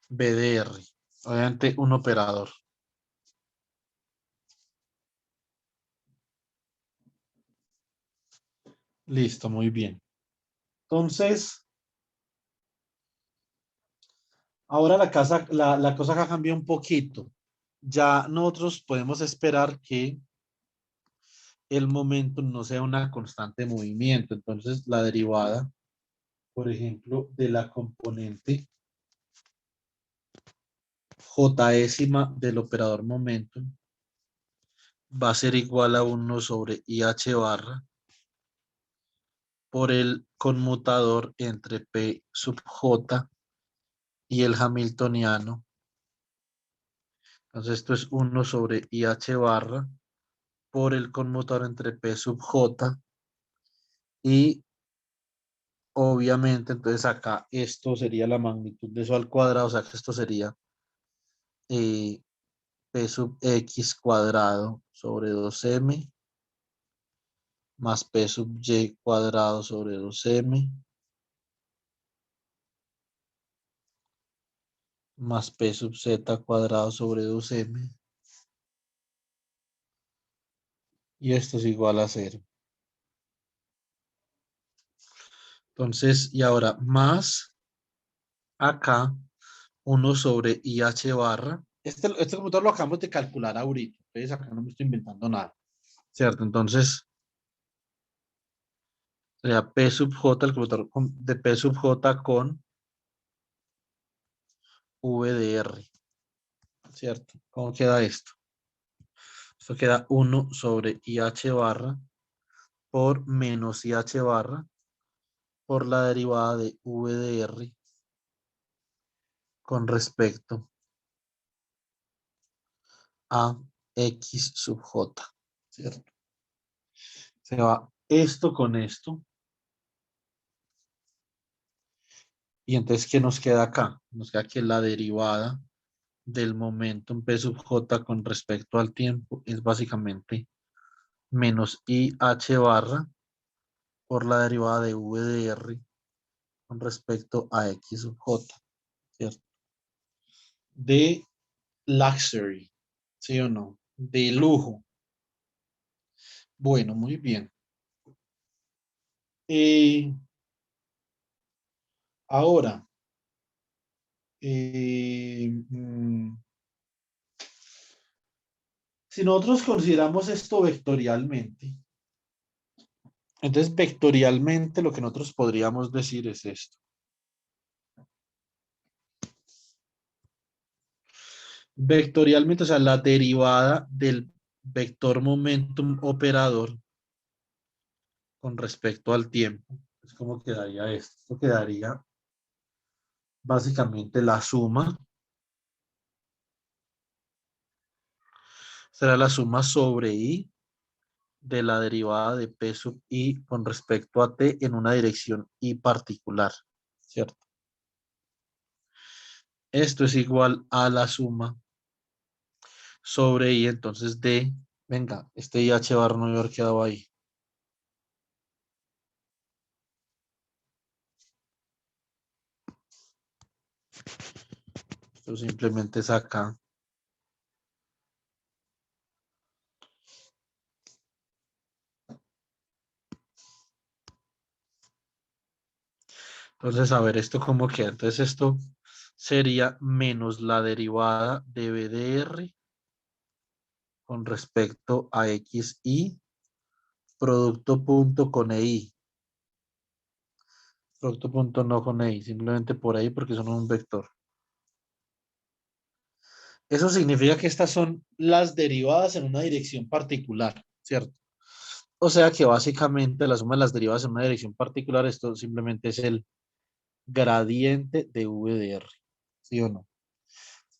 BDR, obviamente un operador. Listo, muy bien. Entonces, ahora la cosa acá cambió un poquito. Ya nosotros podemos esperar que el momento no sea una constante de movimiento. Entonces, la derivada, por ejemplo, de la componente jésima del operador momentum va a ser igual a 1 sobre IH barra por el conmutador entre P sub J y el hamiltoniano. Entonces, esto es 1 sobre IH barra por el conmutador entre P sub J y obviamente entonces acá esto sería la magnitud de eso al cuadrado, o sea que esto sería P sub X cuadrado sobre 2M más P sub Y cuadrado sobre 2M más P sub Z cuadrado sobre 2M y esto es igual a 0. Entonces, y ahora más acá 1 sobre IH barra. Este computador lo acabamos de calcular ahorita. Entonces acá no me estoy inventando nada. ¿Cierto? Entonces, sería P sub J, el computador de P sub J con VDR. ¿Cierto? ¿Cómo queda esto? Esto queda 1 sobre IH barra por menos IH barra por la derivada de VDR con respecto a X sub J. ¿Cierto? Se va esto con esto. Y entonces, ¿qué nos queda acá? Nos queda que la derivada del momentum P sub J con respecto al tiempo es básicamente menos IH barra por la derivada de VDR con respecto a X sub J, ¿cierto? De luxury, ¿sí o no? De lujo. Bueno, muy bien. Ahora, si nosotros consideramos esto vectorialmente, entonces vectorialmente lo que nosotros podríamos decir es esto. Vectorialmente, o sea, la derivada del vector momentum operador con respecto al tiempo. Es como quedaría esto. Esto quedaría básicamente la suma. Será la suma sobre i de la derivada de P sub i con respecto a t en una dirección i particular, ¿cierto? Esto es igual a la suma sobre i, entonces de, venga, este IH barra no debe haber quedado ahí. Esto simplemente es acá. Entonces, a ver, ¿esto cómo queda? Entonces, esto sería menos la derivada de BDR con respecto a XI, producto punto con EI. Producto punto no con EI, simplemente por ahí porque son un vector. Eso significa que estas son las derivadas en una dirección particular, ¿cierto? O sea que básicamente la suma de las derivadas en una dirección particular, esto simplemente es el gradiente de VDR, ¿sí o no?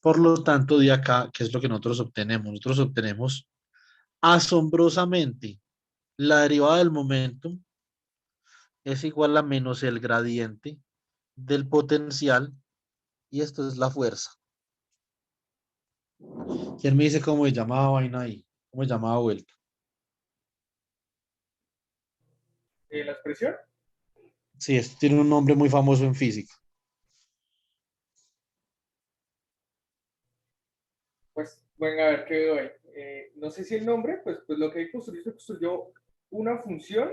Por lo tanto, de acá, ¿qué es lo que nosotros obtenemos? Nosotros obtenemos asombrosamente la derivada del momentum es igual a menos el gradiente del potencial y esto es la fuerza. ¿Quién me dice cómo se llamaba vaina ahí? ¿Cómo se llamaba vuelta? La expresión, Sí, esto tiene un nombre muy famoso en física. pues, bueno, a ver qué veo ahí. No sé si el nombre, pues lo que hay construido se construyó una función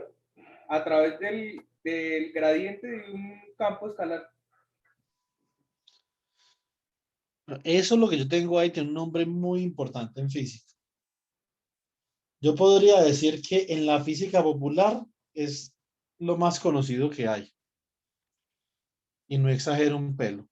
a través del gradiente de un campo escalar. Eso es lo que yo tengo ahí, tiene un nombre muy importante en física. Yo podría decir que en la física popular es lo más conocido que hay. Y no exagero un pelo.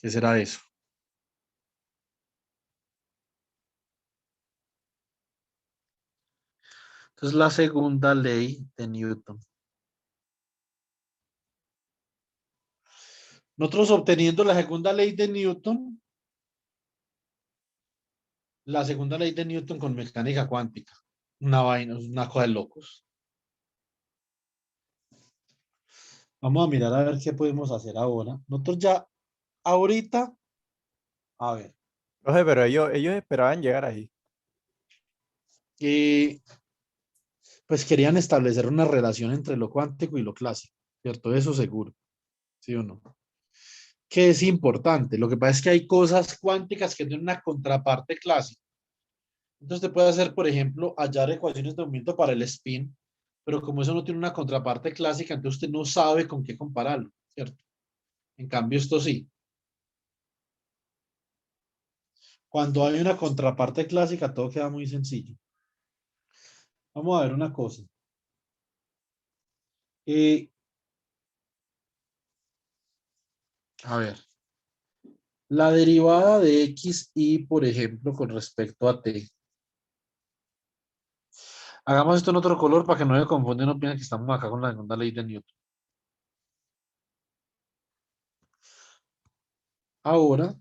¿Qué será eso? Entonces, la segunda ley de Newton. Nosotros obteniendo la segunda ley de Newton, la segunda ley de Newton con mecánica cuántica. Una vaina, una cosa de locos. Vamos a mirar a ver qué podemos hacer ahora. Nosotros ya, ahorita, a ver, Profe, pero ellos esperaban llegar ahí. eh, pues querían establecer una relación entre lo cuántico y lo clásico, ¿cierto? Eso seguro, ¿sí o no? Que es importante. Lo que pasa es que hay cosas cuánticas que tienen una contraparte clásica. Entonces, te puede hacer, por ejemplo, hallar ecuaciones de movimiento para el spin, pero como eso no tiene una contraparte clásica, entonces usted no sabe con qué compararlo, ¿cierto? En cambio, esto sí. Cuando hay una contraparte clásica, todo queda muy sencillo. Vamos a ver una cosa. Eh, a ver, la derivada de x y, por ejemplo, con respecto a t. Hagamos esto en otro color para que no se confunda y no piensen que estamos acá con la segunda ley de Newton. Ahora,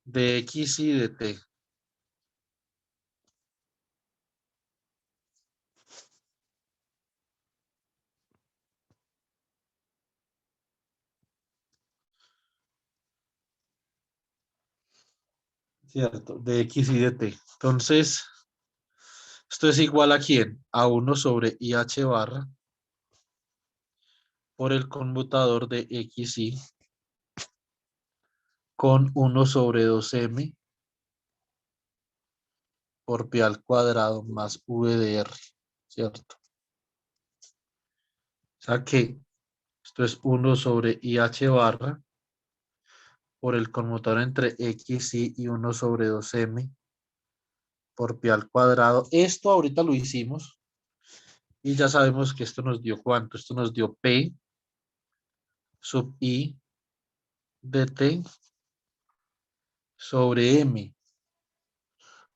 de x y de t. ¿Cierto? De x y de t. Entonces, esto es igual a quién? A 1 sobre IH barra por el conmutador de x y con 1 sobre 2m por pi al cuadrado más v de r, ¿cierto? O sea que esto es 1 sobre IH barra por el conmutador entre x y 1 sobre 2m por pi al cuadrado. Esto ahorita lo hicimos y ya sabemos que esto nos dio ¿cuánto? Esto nos dio p sub i de t sobre m.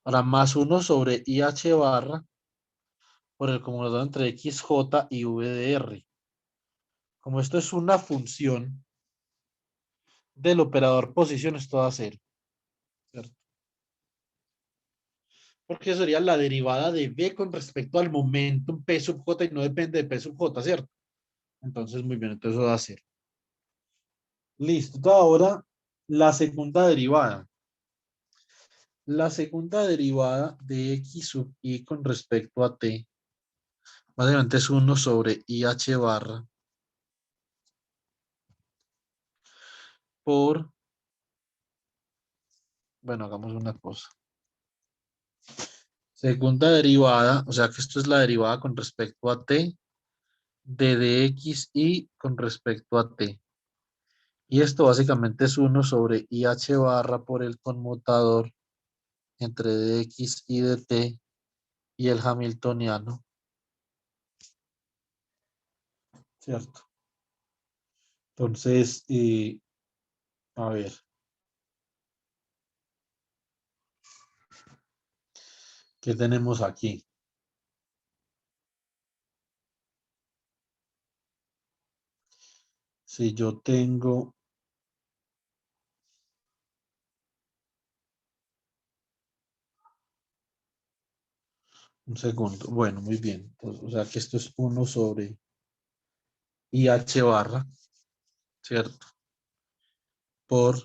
Ahora más 1 sobre IH barra por el conmutador entre xj y v de r. Como esto es una función del operador posición, esto va a ser, ¿cierto? Porque sería la derivada de v con respecto al momentum p sub j y no depende de p sub j, ¿cierto? Entonces, muy bien, entonces eso va a ser. Listo. Entonces, ahora la segunda derivada. La segunda derivada de x sub i con respecto a t, básicamente es 1 sobre IH barra por, bueno, hagamos una cosa. Segunda derivada, o sea que esto es la derivada con respecto a t de dxy con respecto a t. Y esto básicamente es 1 sobre IH barra por el conmutador entre dx y dt y el hamiltoniano, ¿cierto? Entonces, a ver, ¿qué tenemos aquí? Si yo tengo un segundo, bueno, muy bien. Entonces, o sea que esto es 1 sobre IH barra, ¿cierto? Por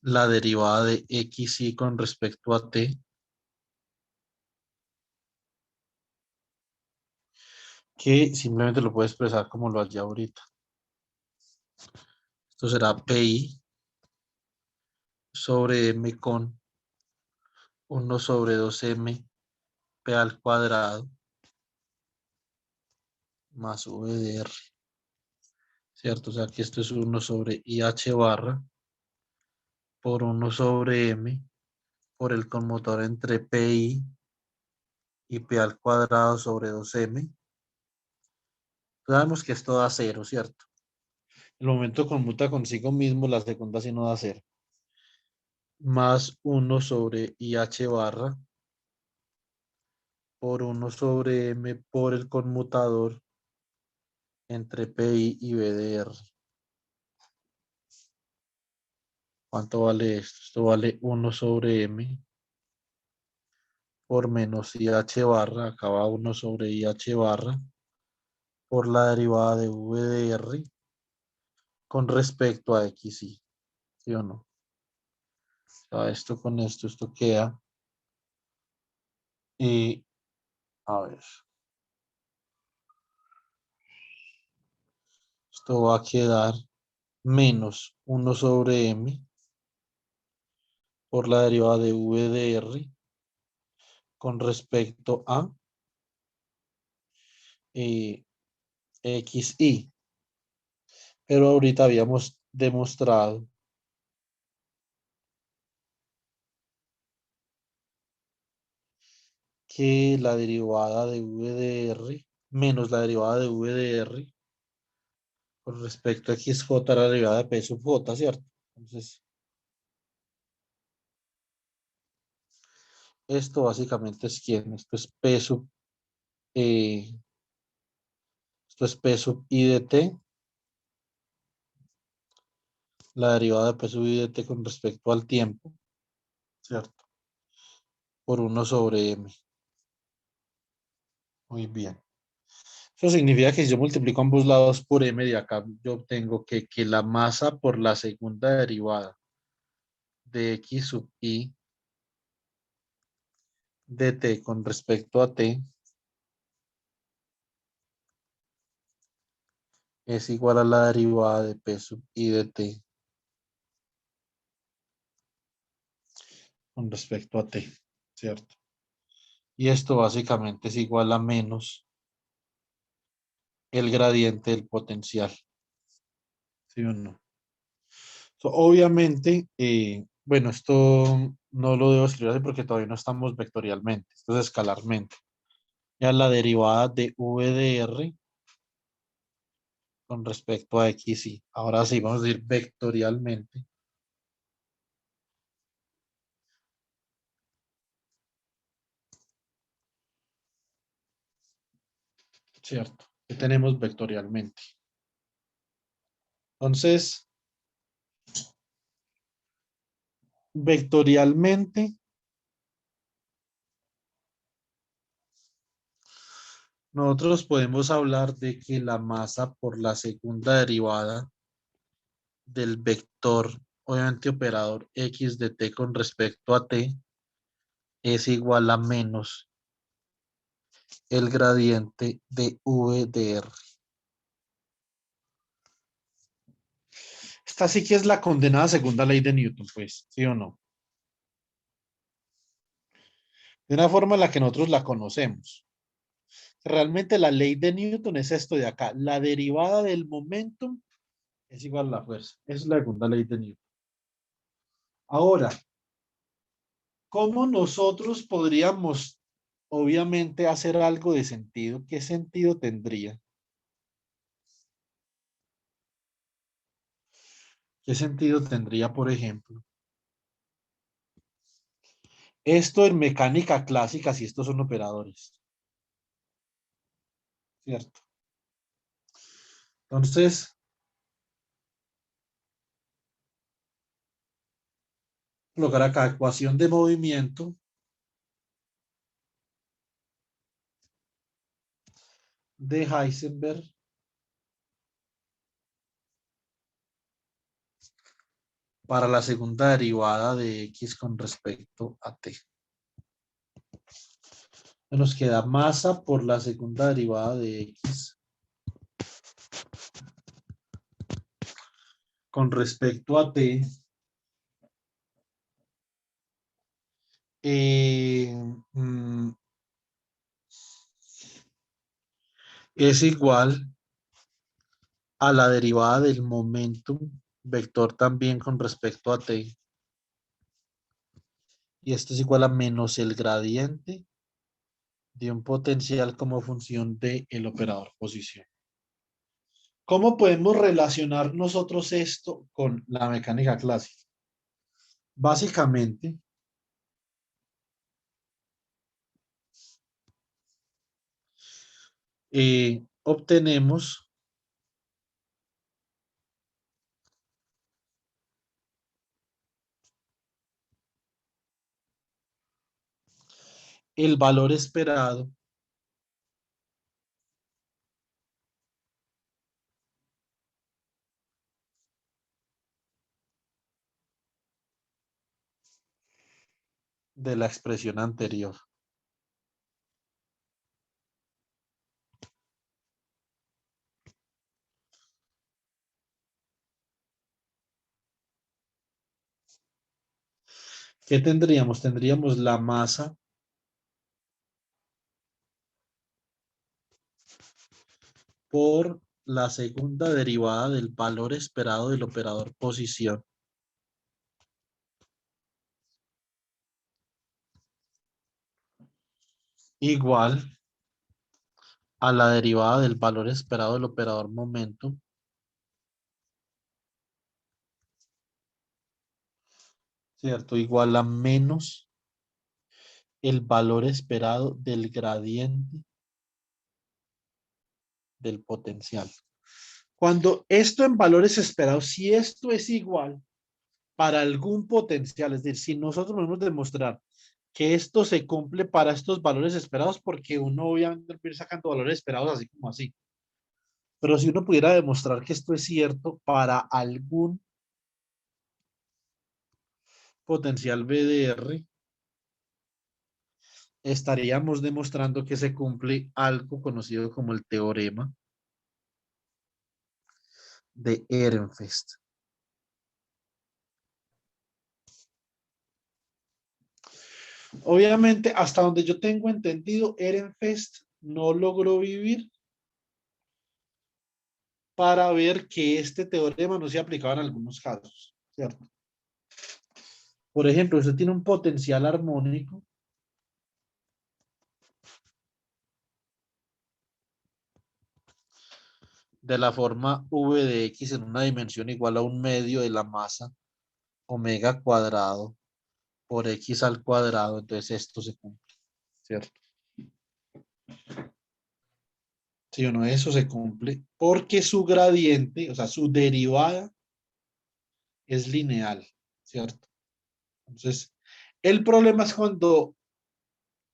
la derivada de XY con respecto a T, que simplemente lo puedo expresar como lo hallé ahorita. Esto será PI sobre M con 1 sobre 2M P al cuadrado más V de R, ¿cierto? O sea que esto es 1 sobre IH barra por 1 sobre M por el conmutador entre PI y P al cuadrado sobre 2M. Sabemos que esto da 0, ¿cierto? El momento conmuta consigo mismo, la segunda sí no da 0. Más 1 sobre IH barra por 1 sobre M por el conmutador entre PI y B de R. ¿Cuánto vale esto? Esto vale 1 sobre M por menos IH barra, acá va 1 sobre IH barra, por la derivada de V de R con respecto a XY, ¿sí o no? O sea, esto con esto queda, y a ver, esto va a quedar menos 1 sobre M por la derivada de V de R con respecto a XY. Pero ahorita habíamos demostrado que la derivada de V de R menos la derivada de V de R con respecto a XJ era la derivada de P sub J, ¿cierto? Entonces, esto básicamente es quién, eh, esto es P sub I de T, la derivada de P sub I de T con respecto al tiempo, ¿cierto? Por 1 sobre M. Muy bien. Eso significa que si yo multiplico ambos lados por M de acá, yo obtengo que la masa por la segunda derivada de X sub I de T con respecto a T es igual a la derivada de P sub I de T con respecto a T, ¿cierto? Y esto básicamente es igual a menos el gradiente del potencial, ¿sí o no? Obviamente, bueno, esto no lo debo escribir así porque todavía no estamos vectorialmente, esto es escalarmente. Ya la derivada de V de R con respecto a X, y ahora sí, vamos a decir vectorialmente. ¿Cierto? Que tenemos vectorialmente. Entonces, vectorialmente, nosotros podemos hablar de que la masa por la segunda derivada del vector, obviamente operador X de T con respecto a T, es igual a menos el gradiente de V de R. Esta sí que es la condenada segunda ley de Newton, pues, ¿sí o no? De una forma en la que nosotros la conocemos. Realmente la ley de Newton es esto de acá. La derivada del momentum es igual a la fuerza. Esa es la segunda ley de Newton. Ahora, ¿cómo nosotros podríamos, obviamente, hacer algo de sentido? ¿Qué sentido tendría? ¿Qué sentido tendría, por ejemplo? Esto en mecánica clásica, si estos son operadores, ¿cierto? Entonces, colocar acá ecuación de movimiento de Heisenberg para la segunda derivada de X con respecto a T. Nos queda masa por la segunda derivada de X con respecto a T. eh, mm, es igual a la derivada del momentum vector también con respecto a T. Y esto es igual a menos el gradiente de un potencial como función del operador posición. ¿Cómo podemos relacionar nosotros esto con la mecánica clásica? Básicamente, obtenemos el valor esperado de la expresión anterior. ¿Qué tendríamos? Tendríamos la masa por la segunda derivada del valor esperado del operador posición. Igual a la derivada del valor esperado del operador momento. ¿Cierto? Igual a menos el valor esperado del gradiente del potencial. Cuando esto en valores esperados, si esto es igual para algún potencial, es decir, si nosotros podemos demostrar que esto se cumple para estos valores esperados, porque uno obviamente puede ir sacando valores esperados así como así. Pero si uno pudiera demostrar que esto es cierto para algún potencial VDR, estaríamos demostrando que se cumple algo conocido como el teorema de Ehrenfest. Obviamente, hasta donde yo tengo entendido, Ehrenfest no logró vivir para ver que este teorema no se aplicaba en algunos casos, ¿cierto? Por ejemplo, usted tiene un potencial armónico de la forma V de X en una dimensión igual a un medio de la masa omega cuadrado por X al cuadrado, entonces esto se cumple, ¿cierto? Si o no, eso se cumple porque su gradiente, o sea, su derivada es lineal, ¿cierto? Entonces, el problema es cuando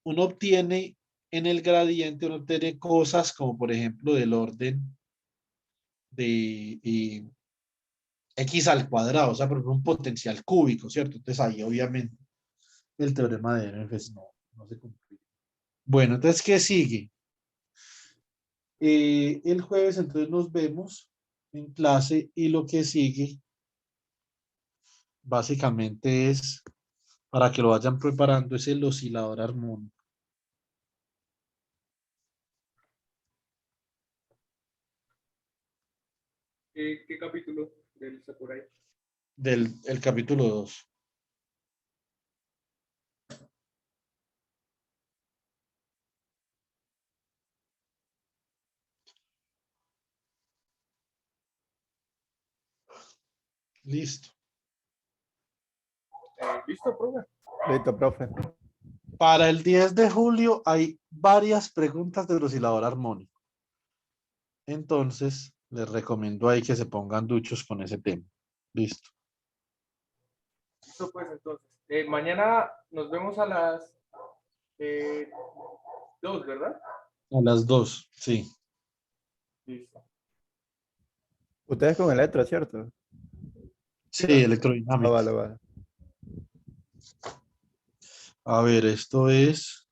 uno obtiene en el gradiente, uno obtiene cosas como, por ejemplo, del orden de X al cuadrado, o sea, por ejemplo, un potencial cúbico, ¿cierto? Entonces, ahí obviamente el teorema de Ehrenfest no se cumple. Bueno, entonces, ¿qué sigue? El jueves, entonces, nos vemos en clase y lo que sigue básicamente es, para que lo vayan preparando, es el oscilador armónico. ¿Qué capítulo del Sakurai? Del el capítulo 2. Listo. ¿Listo, profe? Listo, profe. Para el 10 de julio hay varias preguntas del oscilador armónico. Entonces, Les recomiendo ahí que se pongan duchos con ese tema. Listo. Listo, pues entonces. Mañana nos vemos a las 2, ¿verdad? A las 2, sí. Listo. Ustedes con Electra, ¿cierto? Sí, Sí, nosotros. Ah, electrodinámica. vale, vale. A ver, esto es,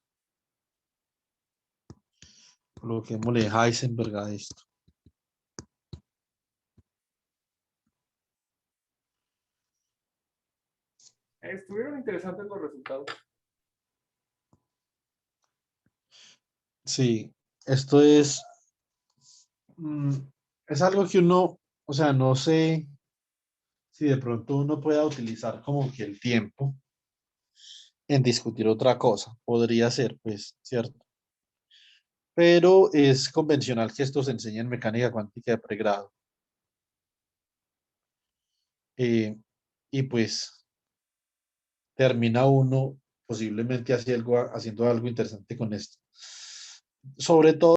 coloquémosle Heisenberg a esto. Estuvieron interesantes los resultados. Sí, esto mm, es algo que uno, o sea, no sé si de pronto uno pueda utilizar como que el tiempo en discutir otra cosa. Podría ser, pues, ¿cierto? Pero es convencional que esto se enseñe en mecánica cuántica de pregrado. Eh, y pues termina uno posiblemente haciendo algo interesante con esto. Sobre todo